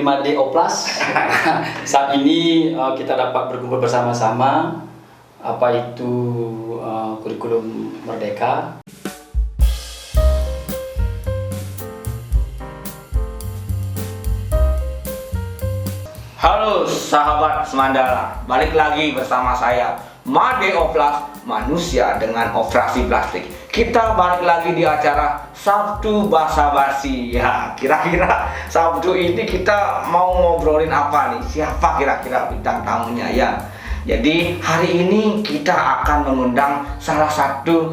5D Oplas. Saat ini kita dapat berkumpul bersama-sama, apa itu kurikulum Merdeka. Halo sahabat Semandala, balik lagi bersama saya Made Oplas, manusia dengan operasi plastik. Kita balik lagi di acara Sabtu Basa-Basi. Ya, kira-kira Sabtu ini kita mau ngobrolin apa nih? Siapa kira-kira bintang tamunya ya? Jadi hari ini kita akan mengundang salah satu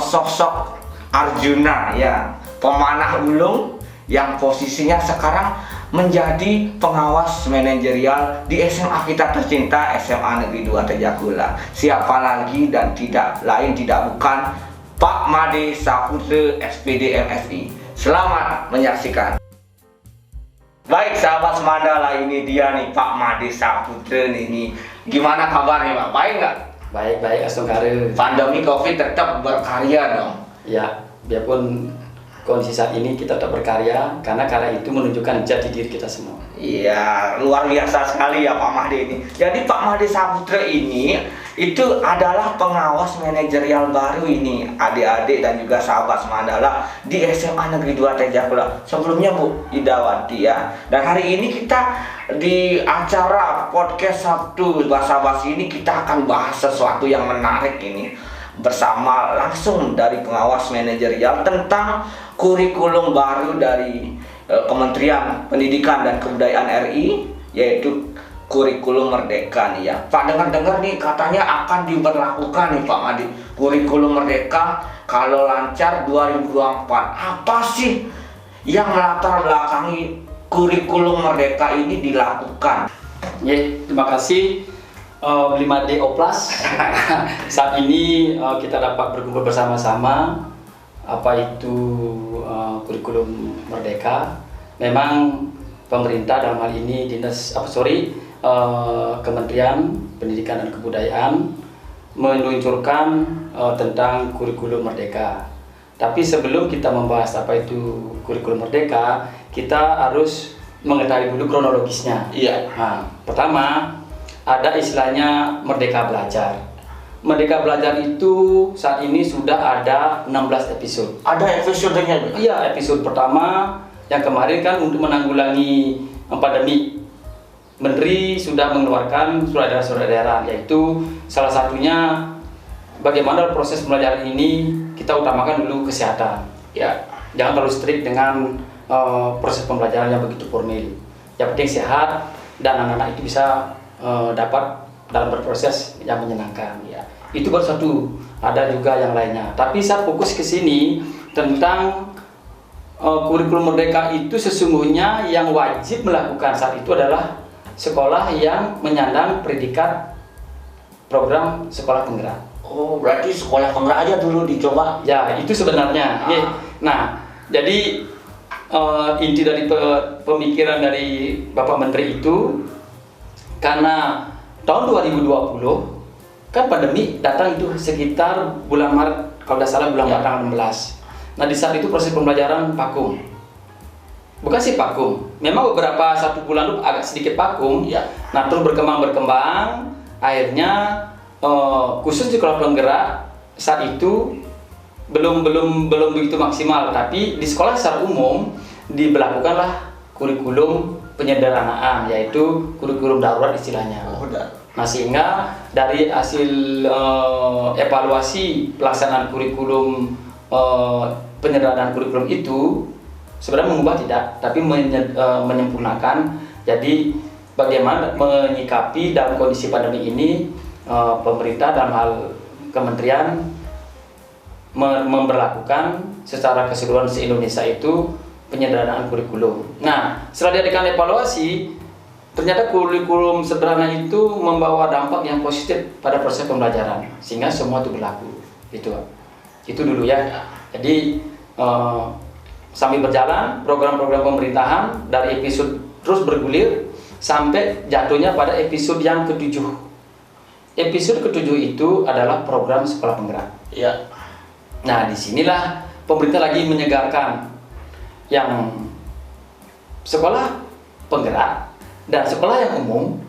sosok Arjuna ya, pemanah ulung yang posisinya sekarang menjadi pengawas manajerial di SMA kita tercinta, SMA Negeri 2 Tejakula. Siapa lagi dan tidak lain tidak bukan Pak Made Saputra SPD MSI. Selamat menyaksikan. Baik sahabat Semandala, ini dia nih Pak Made Saputra nih. Gimana kabarnya Pak? Baik nggak? Baik-baik, Astungkare. Pandemi Covid tetap berkarya dong. Ya, biarpun kondisi saat ini kita tetap berkarya, karena itu menunjukkan jati diri kita semua. Iya, luar biasa sekali ya Pak Made ini. Jadi Pak Made Saputra ini itu adalah pengawas manajerial baru ini, adik-adik dan juga sahabat Semandala di SMA Negeri 2 Tejakula. Sebelumnya Bu Idawati ya. Dan hari ini kita di acara podcast Sabtu Basa-Basi ini kita akan bahas sesuatu yang menarik ini bersama langsung dari pengawas manajerial tentang kurikulum baru dari Kementerian Pendidikan dan Kebudayaan RI, yaitu kurikulum Merdeka nih ya. Pak, dengar-dengar nih katanya akan diberlakukan nih Pak Made kurikulum Merdeka kalau lancar 2024. Apa sih yang melatar belakangi kurikulum Merdeka ini dilakukan? Ya, terima kasih 5D Oplas. Saat ini kita dapat berkumpul bersama-sama, apa itu kurikulum Merdeka. Memang pemerintah dalam hal ini Kementerian Pendidikan dan Kebudayaan meluncurkan tentang kurikulum Merdeka. Tapi sebelum kita membahas apa itu kurikulum Merdeka, kita harus mengetahui dulu kronologisnya. Iya. Nah, pertama ada istilahnya Merdeka Belajar. Merdeka Belajar itu saat ini sudah ada 16 episode. Ada episodenya? Iya, episode pertama yang kemarin kan untuk menanggulangi pandemi. Menteri sudah mengeluarkan surat edaran, yaitu salah satunya bagaimana proses pembelajaran ini kita utamakan dulu kesehatan. Ya, jangan terlalu strict dengan proses pembelajaran yang begitu formil. Yang penting sehat dan anak-anak itu bisa dapat dalam berproses yang menyenangkan ya. Itu baru satu, ada juga yang lainnya. Tapi saya fokus ke sini tentang kurikulum Merdeka itu sesungguhnya yang wajib melakukan saat itu adalah sekolah yang menyandang predikat program sekolah penggerak. Oh, berarti sekolah penggerak aja dulu dicoba? Ya, itu sebenarnya. Nah, jadi inti dari pemikiran dari Bapak Menteri itu, karena tahun 2020 kan pandemi datang itu sekitar bulan Maret, kalau tidak salah bulan Maret tanggal 16. Nah, di saat itu proses pembelajaran vakum. Bukan sih vakum, memang beberapa satu bulan itu agak sedikit vakum. Ya. Nah, terus berkembang, akhirnya khusus di sekolah penggerak saat itu belum begitu maksimal, tapi di sekolah secara umum diberlakukanlah kurikulum penyederhanaan, yaitu kurikulum darurat istilahnya. Nah, sehingga dari hasil evaluasi pelaksanaan kurikulum penyederhanaan kurikulum itu sebenarnya mengubah tidak, tapi menyempurnakan. Jadi bagaimana menyikapi dalam kondisi pandemi ini, pemerintah dalam hal kementerian memberlakukan secara keseluruhan se-Indonesia itu penyederhanaan kurikulum. Nah, setelah diadakan evaluasi, ternyata kurikulum sederhana itu membawa dampak yang positif pada proses pembelajaran, sehingga semua itu berlaku. Itu dulu ya. Jadi sambil berjalan program-program pemerintahan dari episode terus bergulir sampai jatuhnya pada episode yang ke-7. Episode ke-7 itu adalah program sekolah penggerak. Ya. Nah, disinilah pemerintah lagi menyegarkan yang sekolah penggerak dan sekolah yang umum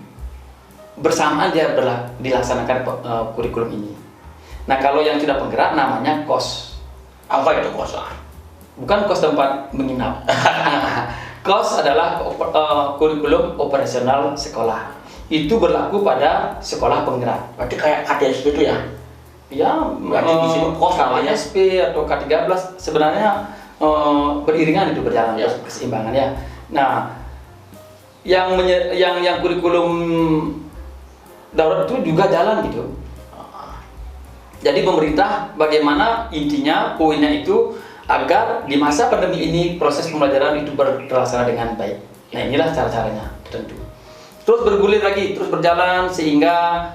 bersamaan dia dilaksanakan kurikulum ini. Nah, kalau yang tidak penggerak namanya KOS. Apa itu KOS? Bukan KOS tempat menginap. KOS adalah kurikulum operasional sekolah. Itu berlaku pada sekolah penggerak. Berarti kayak KDSP itu ya? Ya, berarti di sini KOS namanya SP atau K13 sebenarnya beriringan itu berjalan ya. Keseimbangannya. Nah, yang kurikulum darurat itu juga jalan gitu. Jadi pemerintah bagaimana intinya poinnya itu agar di masa pandemi ini proses pembelajaran itu terlaksana dengan baik. Nah, inilah cara-caranya tentu. Terus bergulir lagi, terus berjalan sehingga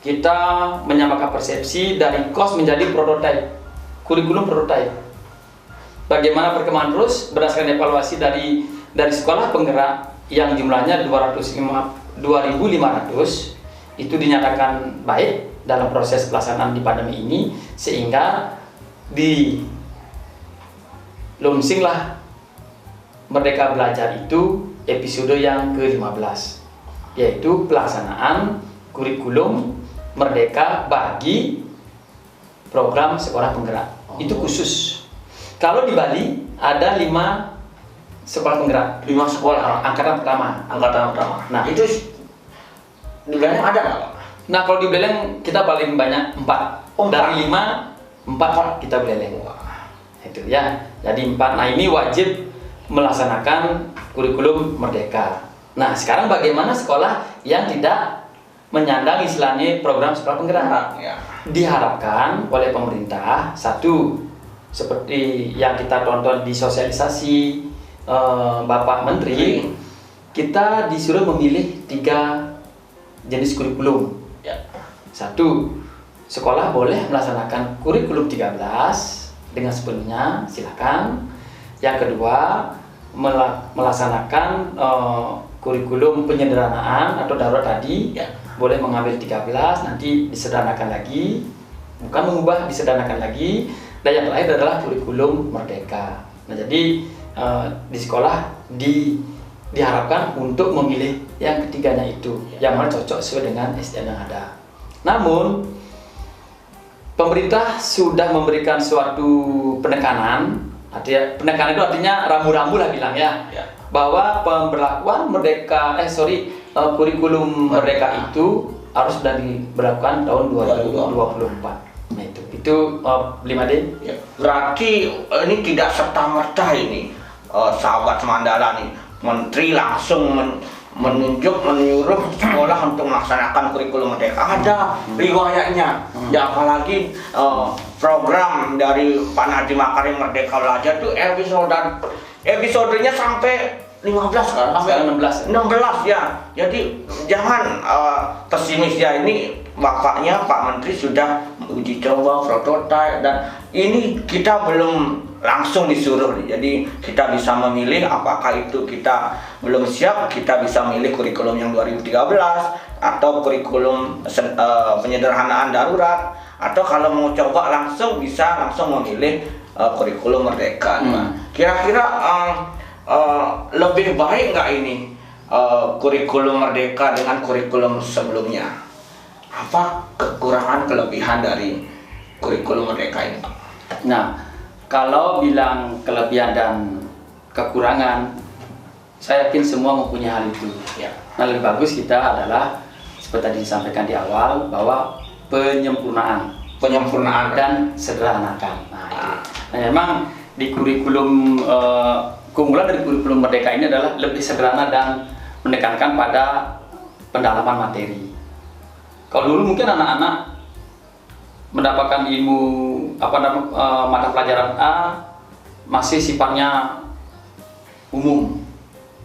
kita menyamakan persepsi dari KOS menjadi prototipe, kurikulum prototipe. Bagaimana perkembangan terus berdasarkan evaluasi dari sekolah penggerak yang jumlahnya 2.500 itu dinyatakan baik dalam proses pelaksanaan di pandemi ini, sehingga di launchinglah Merdeka Belajar itu episode yang ke-15, yaitu pelaksanaan kurikulum Merdeka bagi program sekolah penggerak. Itu khusus. Kalau di Bali ada 5 sekolah penggerak. 5 sekolah angkatan pertama. Nah, itu di Beleng ada nggak, Pak? Nah, kalau di Beleng kita paling banyak 4. Dari 5, 4 kita Beleng. Itu ya. Jadi 4. Nah, ini wajib melaksanakan kurikulum Merdeka. Nah, sekarang bagaimana sekolah yang tidak menyandang istilahnya program sekolah penggerak? Ya. Diharapkan oleh pemerintah, satu, seperti yang kita tonton di sosialisasi Bapak Menteri, kita disuruh memilih 3 jenis kurikulum. Ya. Satu, sekolah boleh melaksanakan kurikulum 13 dengan sepenuhnya, silakan. Yang kedua, melaksanakan kurikulum penyederhanaan atau darurat tadi, ya. Boleh mengambil 13, nanti disederhanakan lagi, bukan mengubah, disederhanakan lagi. Dan yang terakhir adalah kurikulum Merdeka. Nah, jadi di sekolah diharapkan untuk memilih yang ketiganya itu, yang mana cocok sesuai dengan SDM yang ada. Namun pemerintah sudah memberikan suatu penekanan, penekanan itu artinya ramu-ramu lah bilang ya, bahwa pemberlakuan kurikulum Merdeka itu harus sudah diberlakukan tahun 2024. Nah, itu 5D. Ya. Berarti ini tidak serta-merta ini sahabat Mandala nih, Menteri langsung menyuruh sekolah untuk melaksanakan kurikulum Merdeka. Ada riwayatnya. Ya, apalagi program dari Pak Nadiem Makarim Merdeka Belajar itu episodenya sampai 15 kan? Sampai 16 ya. Jadi jangan pesimis ya, ini bapaknya Pak Menteri sudah uji coba prototipe dan ini kita belum langsung disuruh. Jadi kita bisa memilih apakah itu kita belum siap, kita bisa milih kurikulum yang 2013 atau kurikulum penyederhanaan darurat, atau kalau mau coba langsung bisa langsung memilih kurikulum Merdeka. Kira-kira lebih baik nggak ini kurikulum Merdeka dengan kurikulum sebelumnya? Apa kekurangan kelebihan dari kurikulum Merdeka ini, Pak? Nah, kalau bilang kelebihan dan kekurangan, saya yakin semua mempunyai hal itu. Ya. Nah, lebih bagus kita adalah seperti tadi disampaikan di awal bahwa penyempurnaan dan sederhanakan. Nah, itu. Nah, memang di kurikulum keunggulan dari kurikulum Merdeka ini adalah lebih sederhana dan menekankan pada pendalaman materi. Kalau dulu mungkin anak-anak mendapatkan ilmu mata pelajaran A masih sifatnya umum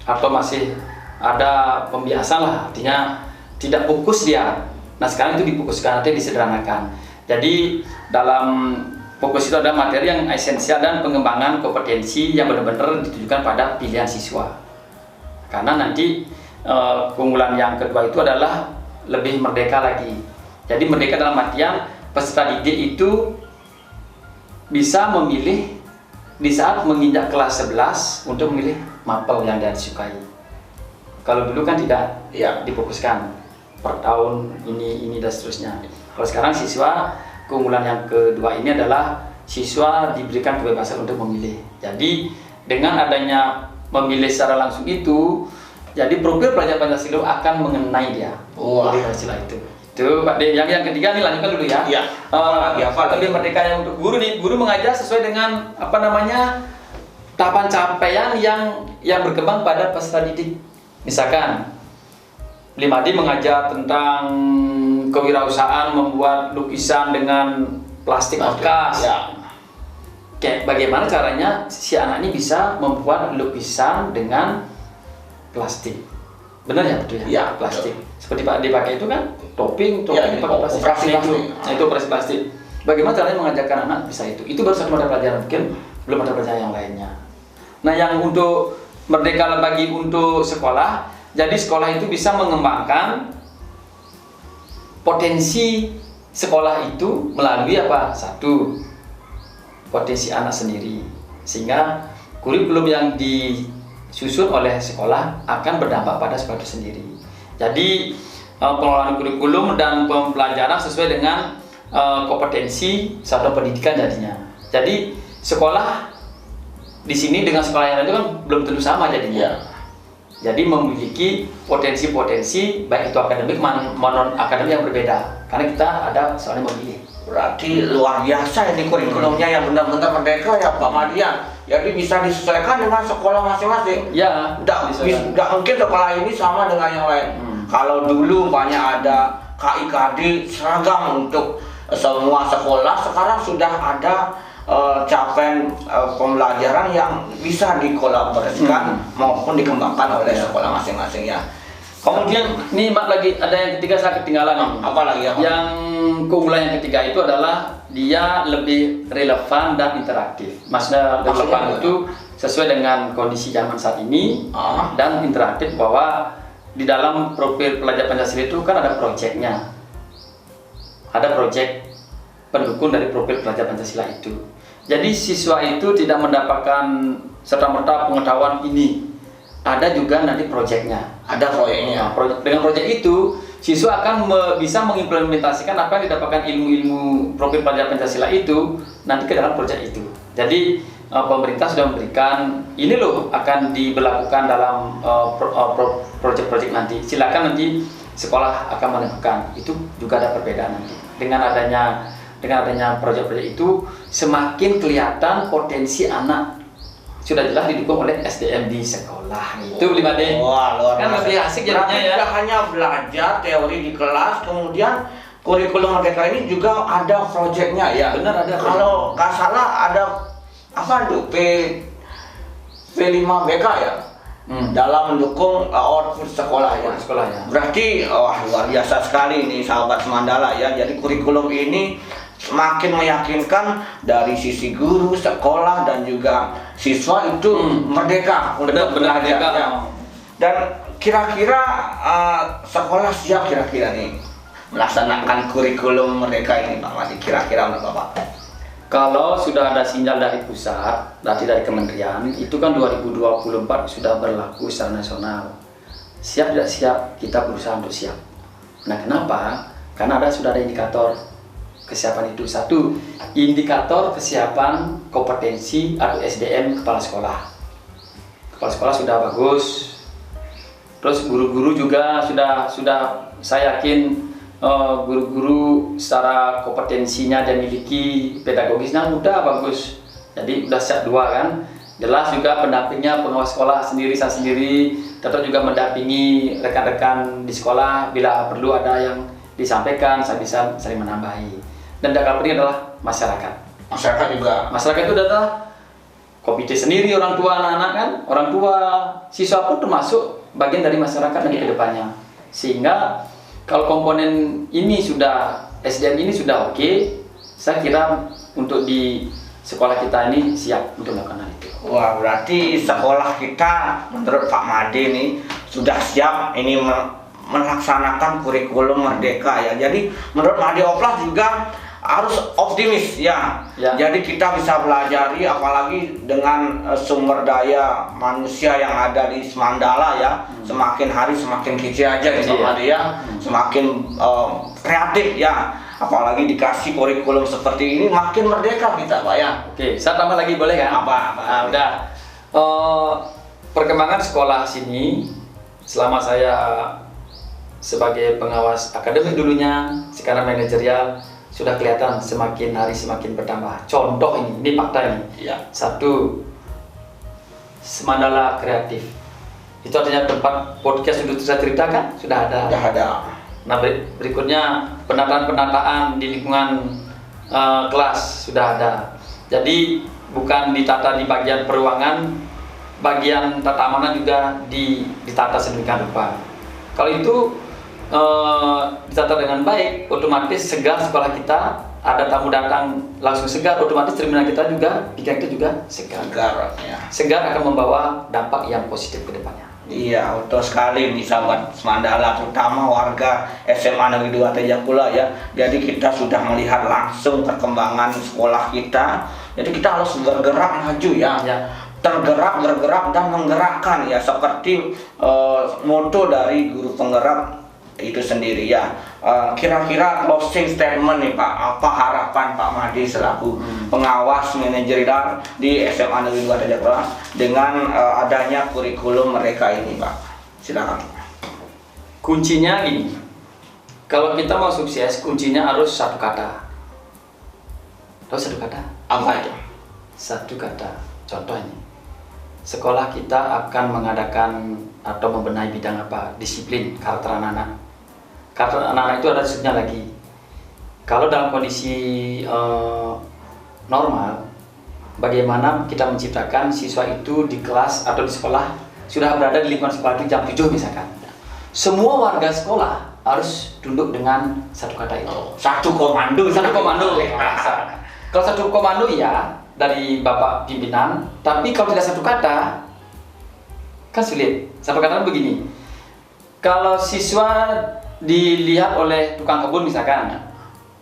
atau masih ada pembiasan lah, artinya tidak fokus dia. Nah, sekarang itu difokuskan, artinya disederhanakan. Jadi dalam fokus itu ada materi yang esensial dan pengembangan kompetensi yang benar-benar ditujukan pada pilihan siswa. Karena nanti keunggulan yang kedua itu adalah lebih merdeka lagi. Jadi merdeka dalam artian peserta didik itu bisa memilih di saat menginjak kelas 11 untuk memilih mapel yang dia disukai. Kalau dulu kan tidak difokuskan per tahun ini dan seterusnya. Kalau sekarang siswa keunggulan yang kedua ini adalah siswa diberikan kebebasan untuk memilih. Jadi dengan adanya memilih secara langsung itu, jadi profil pelajar Pancasila akan mengenai dia. Pancasila itu. Itu Pak D. Yang ketiga nih lanjutkan dulu ya. Iya. Lebih merdeka yang untuk guru nih. Guru mengajar sesuai dengan tahapan capaian yang berkembang pada peserta didik. Misalkan 5D mengajar tentang kewirausahaan membuat lukisan dengan plastik bekas. Ya. Kayak bagaimana caranya si anak ini bisa membuat lukisan dengan plastik. Benar ya betul ya? Ya, plastik. Seperti Pak dipakai itu kan topping pakai plastik. Operasi itu. Nah, itu operasi plastik. Bagaimana caranya mengajarkan anak bisa itu? Itu baru satu mata pelajaran, mungkin belum ada pelajaran yang lainnya. Nah, yang untuk merdeka bagi untuk sekolah, jadi sekolah itu bisa mengembangkan potensi sekolah itu melalui apa? Satu, potensi anak sendiri, sehingga kurikulum yang disusun oleh sekolah akan berdampak pada sekolah itu sendiri. Jadi pengelolaan kurikulum dan pembelajaran sesuai dengan kompetensi satuan pendidikan jadinya. Jadi sekolah di sini dengan sekolah yang lain itu kan belum tentu sama jadinya. Jadi memiliki potensi-potensi baik itu akademik maupun non akademik yang berbeda. Karena kita ada soalnya memilih. Berarti luar biasa ini kurikulumnya yang benar-benar merdeka ya Pak Madian. Jadi bisa disesuaikan dengan sekolah masing-masing. Ya. Nggak mungkin sekolah ini sama dengan yang lain. Kalau dulu banyak ada KIKD seragam untuk semua sekolah, sekarang sudah ada capaian pembelajaran yang bisa dikolaborasikan maupun dikembangkan oleh sekolah masing-masing ya. Kemudian nih Mbak lagi ada yang ketiga saya ketinggalan nih. Apa lagi ya? Yang keunggulan yang ketiga itu adalah dia lebih relevan dan interaktif. Maksudnya relevan itu sesuai dengan kondisi zaman saat ini dan interaktif bahwa di dalam profil pelajar Pancasila itu kan ada proyeknya. Ada proyek pendukung dari profil pelajar Pancasila itu. Jadi siswa itu tidak mendapatkan serta-merta pengetahuan ini. Ada juga nanti proyeknya. Ada proyeknya. Dengan proyek itu, siswa akan bisa mengimplementasikan apa yang didapatkan ilmu-ilmu profil pelajar Pancasila itu nanti ke dalam proyek itu. Jadi pemerintah sudah memberikan ini loh akan diberlakukan dalam proyek-proyek nanti. Silakan nanti sekolah akan menentukan. Itu juga ada perbedaan nanti. Dengan adanya proyek-proyek itu semakin kelihatan potensi anak sudah jelas didukung oleh SDM di sekolah. Itu 5D. Wah, luar kan biasa. lebih asik jadinya ya. Tidak hanya belajar teori di kelas, kemudian kurikulum merdeka ini juga ada proyeknya ya. Benar ada. Kalau nggak salah ada apa itu P5BK ya. Dalam mendukung output sekolah ya. Berarti luar biasa sekali ini sahabat Mandala ya. Jadi kurikulum ini semakin meyakinkan dari sisi guru, sekolah dan juga siswa itu merdeka untuk belajar ya. Dan kira-kira sekolah siap kira-kira nih melaksanakan kurikulum merdeka ini Pak Madi, kira-kira menurut Bapak? Kalau sudah ada sinyal dari pusat, dari kementerian, itu kan 2024 sudah berlaku secara nasional. Siap tidak siap, kita berusaha untuk siap. Nah kenapa? Karena sudah ada indikator kesiapan itu. Satu, indikator kesiapan kompetensi atau SDM kepala sekolah. Kepala sekolah sudah bagus. Terus guru-guru juga sudah saya yakin guru-guru secara kompetensinya dan miliki pedagogisnya udah bagus. Jadi udah siap dua kan. Jelas juga pendampingnya pengawas sekolah sendiri, saya sendiri tetap juga mendampingi rekan-rekan di sekolah bila perlu ada yang disampaikan, saya bisa saling menambahi. Dan yang penting adalah masyarakat. Masyarakat juga. Masyarakat itu adalah komite sendiri, orang tua anak-anak kan, orang tua siswa pun termasuk bagian dari masyarakat nanti ke depannya. Sehingga kalau komponen ini sudah, SDM ini sudah oke, saya kira untuk di sekolah kita ini siap untuk melakukan hal itu. Wah, berarti sekolah kita menurut Pak Made ini sudah siap ini melaksanakan kurikulum merdeka ya. Jadi menurut Made Oplas juga harus optimis ya. Jadi kita bisa pelajari, apalagi dengan sumber daya manusia yang ada di Mandala ya. Semakin hari semakin kecil aja nih Pak Made ya. Semakin kreatif ya. Apalagi dikasih kurikulum seperti ini, makin merdeka kita Pak ya. Oke, saya tambah lagi boleh kan? Apa? Udah. Perkembangan sekolah sini selama saya sebagai pengawas akademik dulunya, sekarang manajerial, sudah kelihatan semakin hari semakin bertambah. Contoh ini fakta ini. Ya. Satu, Mandala Kreatif. Itu artinya tempat podcast untuk saya ceritakan sudah ada. Sudah ada. Nah, berikutnya penataan-penataan di lingkungan kelas sudah ada. Jadi bukan ditata di bagian peruangan, bagian tata amanah juga ditata sedemikian rupa. Kalau itu ditata dengan baik, otomatis segar sekolah kita. Ada tamu datang langsung segar, otomatis terminal kita juga, pikiran kita juga segar. Segar akan membawa dampak yang positif ke depannya. Iya, betul sekali nih sahabat Mandala, terutama warga SMA Negeri 2 Tejakula ya. Jadi kita sudah melihat langsung perkembangan sekolah kita. Jadi kita harus bergerak maju ya. Tergerak, bergerak dan menggerakkan ya, seperti moto dari guru penggerak itu sendiri ya. Kira-kira closing statement nih Pak, apa harapan Pak Made selaku pengawas manajerial di SMA Negeri 2 Tejakula dengan adanya kurikulum mereka ini Pak? Silakan. Kuncinya gini, kalau kita mau sukses, kuncinya harus satu kata. Tahu satu kata? Apa itu? Satu kata. Contoh ini, sekolah kita akan mengadakan atau membenahi bidang apa? Disiplin, karakter anak-anak. Karakter anak-anak itu ada disebutnya lagi. Kalau dalam kondisi normal, bagaimana kita menciptakan siswa itu di kelas atau di sekolah sudah berada di lingkungan sekolah itu jam 7 misalkan. Semua warga sekolah harus tunduk dengan satu kata itu. Satu komando. Kalau satu komando ya dari Bapak pimpinan, tapi kalau tidak satu kata kan sulit. Satu kata begini, kalau siswa dilihat oleh tukang kebun misalkan,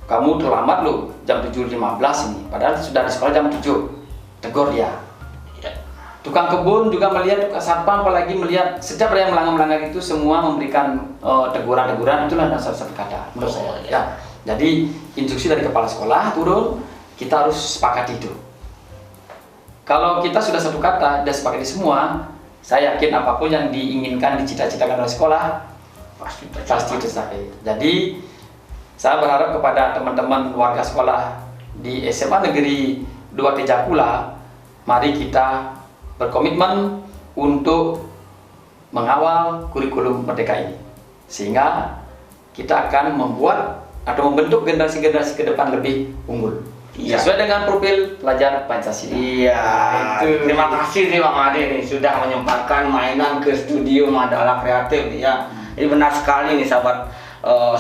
kamu terlambat loh jam 7.15 ini, padahal sudah di sekolah jam 7, tegur dia. Tukang kebun juga melihat, tukang satpam apalagi melihat, setiap ada yang melanggar itu semua memberikan teguran-teguran, itulah satu kata menurut saya ya. Jadi instruksi dari kepala sekolah turun, kita harus sepakati itu. Kalau kita sudah satu kata dan sepakati semua, saya yakin apapun yang diinginkan, dicita-citakan oleh sekolah pasti tercapai. Jadi saya berharap kepada teman-teman warga sekolah di SMA Negeri 2 Tejakula, mari kita berkomitmen untuk mengawal kurikulum Merdeka ini, sehingga kita akan membuat atau membentuk generasi-generasi ke depan lebih unggul. Sesuai dengan profil pelajar Pancasila. Iya. Terima kasih nih Pak Made nih sudah menyempatkan mainan ke studio Mandala Kreatif ya. Ini benar sekali nih sahabat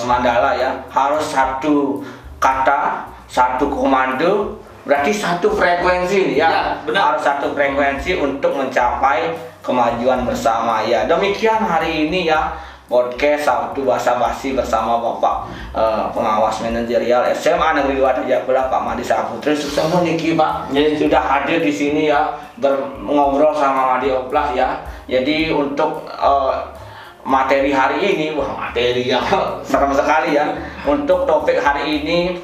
Mandala ya. Harus satu kata, satu komando, berarti satu frekuensi nih ya. Benar. Harus satu frekuensi untuk mencapai kemajuan bersama ya. Demikian hari ini ya podcast Sabtu Basa Basi bersama Bapak pengawas manajerial SMA Negeri 2 Tejakula Pak Made Saputri Suksana niki Pak. Sudah hadir di sini ya, ngobrol sama Made Oplas ya. Jadi untuk materi hari ini, wah materi yang serem sekali ya. Untuk topik hari ini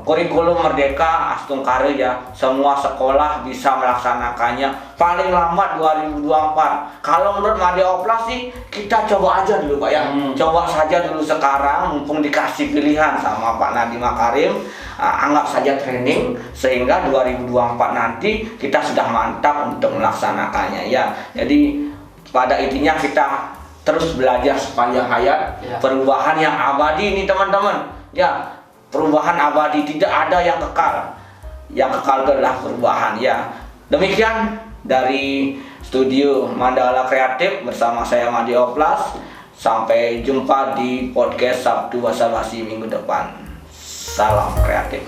kurikulum Merdeka Astungkare ya. Semua sekolah bisa melaksanakannya paling lambat 2024. Kalau menurut Made Oplas sih kita coba aja dulu Pak ya. Coba saja dulu sekarang mumpung dikasih pilihan sama Pak Nadiem Makarim. Anggap saja training sehingga 2024 nanti kita sudah mantap untuk melaksanakannya ya. Jadi pada intinya kita terus belajar sepanjang hayat ya. Perubahan yang abadi ini teman-teman ya, perubahan abadi, tidak ada yang kekal. Yang kekal adalah perubahan ya. Demikian dari studio Mandala Kreatif bersama saya Made Oplas. Sampai jumpa di podcast Sabtu Basa Basi minggu depan. Salam kreatif.